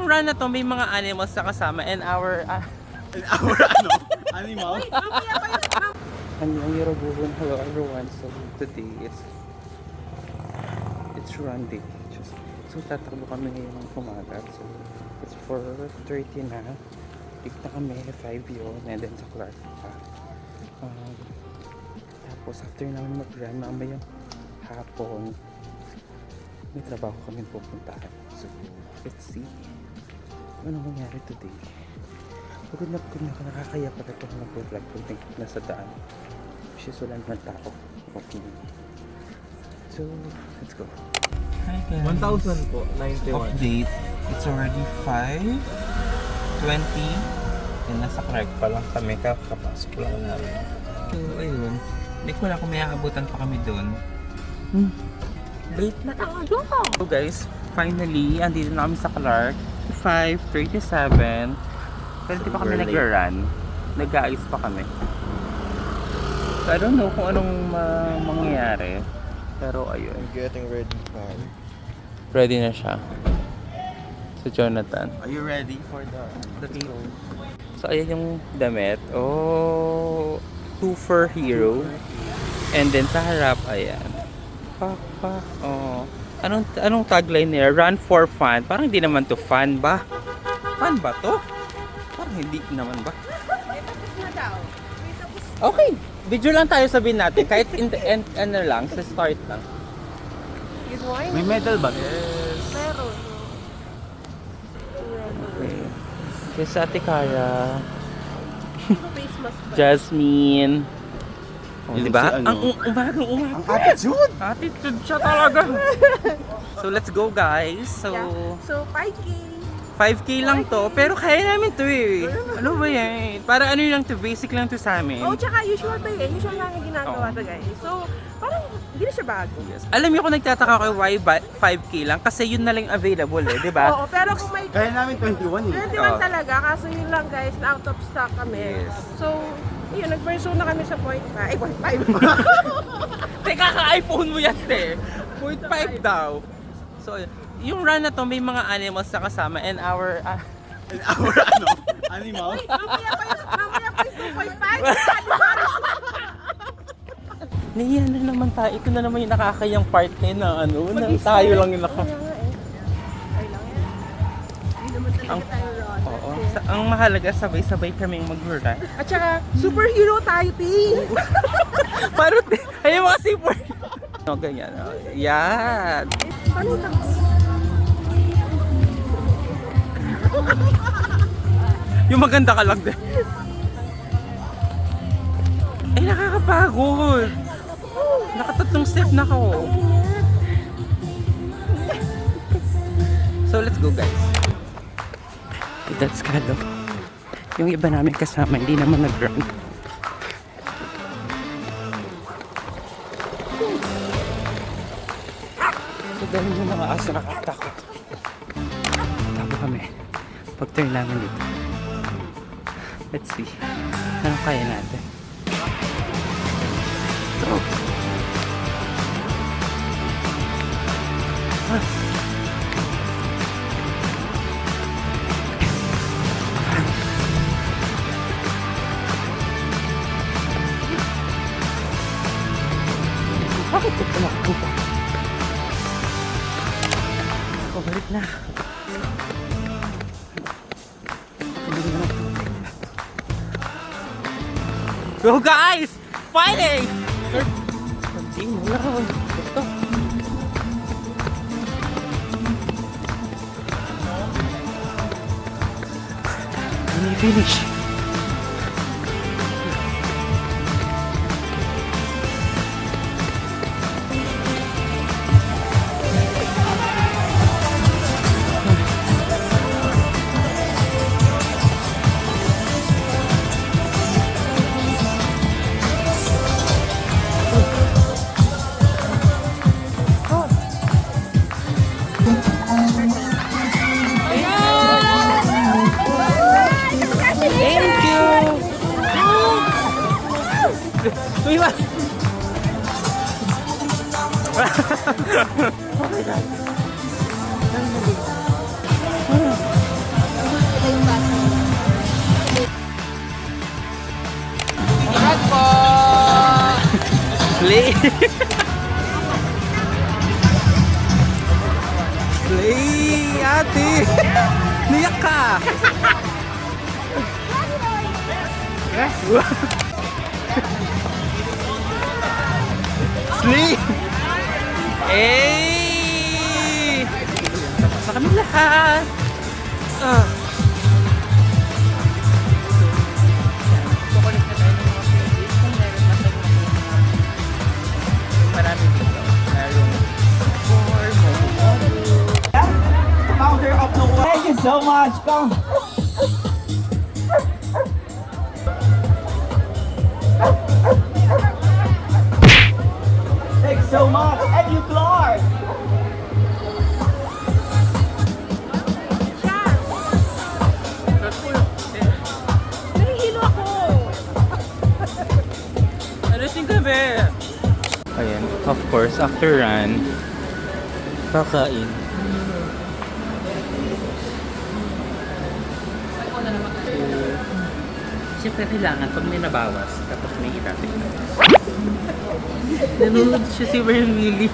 Yung run na to, may mga animals na kasama and our... ano? Animal? I'm Yerobuhon. Hello everyone. So today it's run day. So tatakbo kami ngayong umaga. So it's 4:30 na. Tignan kami 5 yun and then sa Clark pa. Tapos after namin mag-run mamayang hapon may trabaho kami pupuntahan. So let's see ano mangyari today. Pagod na nakakaya pala ito mag-vlog kung nasa daan. Which is wala naman tao. Okay. So, let's go. Hi guys. 1,000 po, 91. Update. It's already 5:20 and nasa Clark pa lang kami. Kakapasok lang namin. So, ayun. Hindi ko na kung may aabutan pa kami doon. Late na tayo. So guys, finally, andito na kami sa Clark. 5:37. Pero di pa kami nag-run. Nag-aayos pa kami. So, I don't know kung anong mangyayari. Pero ayun. I'm getting ready, man. Ready na siya. So, Jonathan. Are you ready for the show? So, ayan yung damit. Oh, 2 for hero. And then sa harap, ayan. Oh. Anong tagline niya? Run for fun. Parang hindi naman to fun ba? Fun ba to? Parang hindi naman ba? Okay. Video lang tayo sabihin natin. Kahit in the end, ano lang, sa start lang. May medal ba? Meron. Okay. Yes, Ate Cara. Face mask ba? Jasmine. Oh, Yung diba? si ano? Ang umaga. Ang attitude! Attitude siya talaga. So, let's go guys. So, Yeah. So, 5K. 5K lang to. Pero kaya namin to eh. Ano ba yan? Para ano lang to, basic lang to sa amin. Oh, tsaka usual to eh. Usual lang yung ginagawa to guys. So, parang hindi na siya bago. Yes. Alam niyo kung nagtataka kayo why 5K lang? Kasi yun na lang available eh, di ba? Oo, pero kung may... Kaya namin 21 eh. 21 Oh. talaga, kaso yun lang guys, na out of stock kami. Yes. So, yun, nag-verso na kami sa 0.5. 0.5. Teka, ka-iPhone mo yan, te. 0.5 daw. So, yung run na to, may mga animals na kasama and our... Our ano? Animal? Mamaya pa yung 2.5. Niya na naman tayo. Ito na naman yung nakakayang part na ano, na tayo lang yung naka... Ay lang yan. Hindi naman Ang- talaga tayo run. Oo. Ang mahalaga, sabay-sabay kaming mag-run. At saka, superhero tayo, team! Parang, ayun mga super. No, ganyan. Oh. Yan. Paano yung takbo? Yung maganda ka lang din. Ay, nakakapagod. Nakatatlong step na ako. So, let's go guys. That's kado. Yung iba namin kasama, hindi naman nag-run. So, dahil yung mga aso nakakatakot. Tabo kami. Pag-turn namin dito. Let's see. Anong kaya natin? Go! Bakit ito nakapunta? Pabalik na. Go guys! Fighting! Continue lang. Ito. When you finish. Thank you! Uy, ba? Oh my God. Niyak ka! Sleep! Eh! Tapos na kami lahat! Kukulit na tayo ng mga playlists kung meron na tayo yung marami dito. Merong Founder of the world. Thank you so much. Come. Thanks so much. And you, Clark. Nahihilo ako. Alasing gabi! Ayan, of course, after run, kakain. Siyempre kailangan pag may nabawas, tapos may itatik na. Nanonood siya si Willie.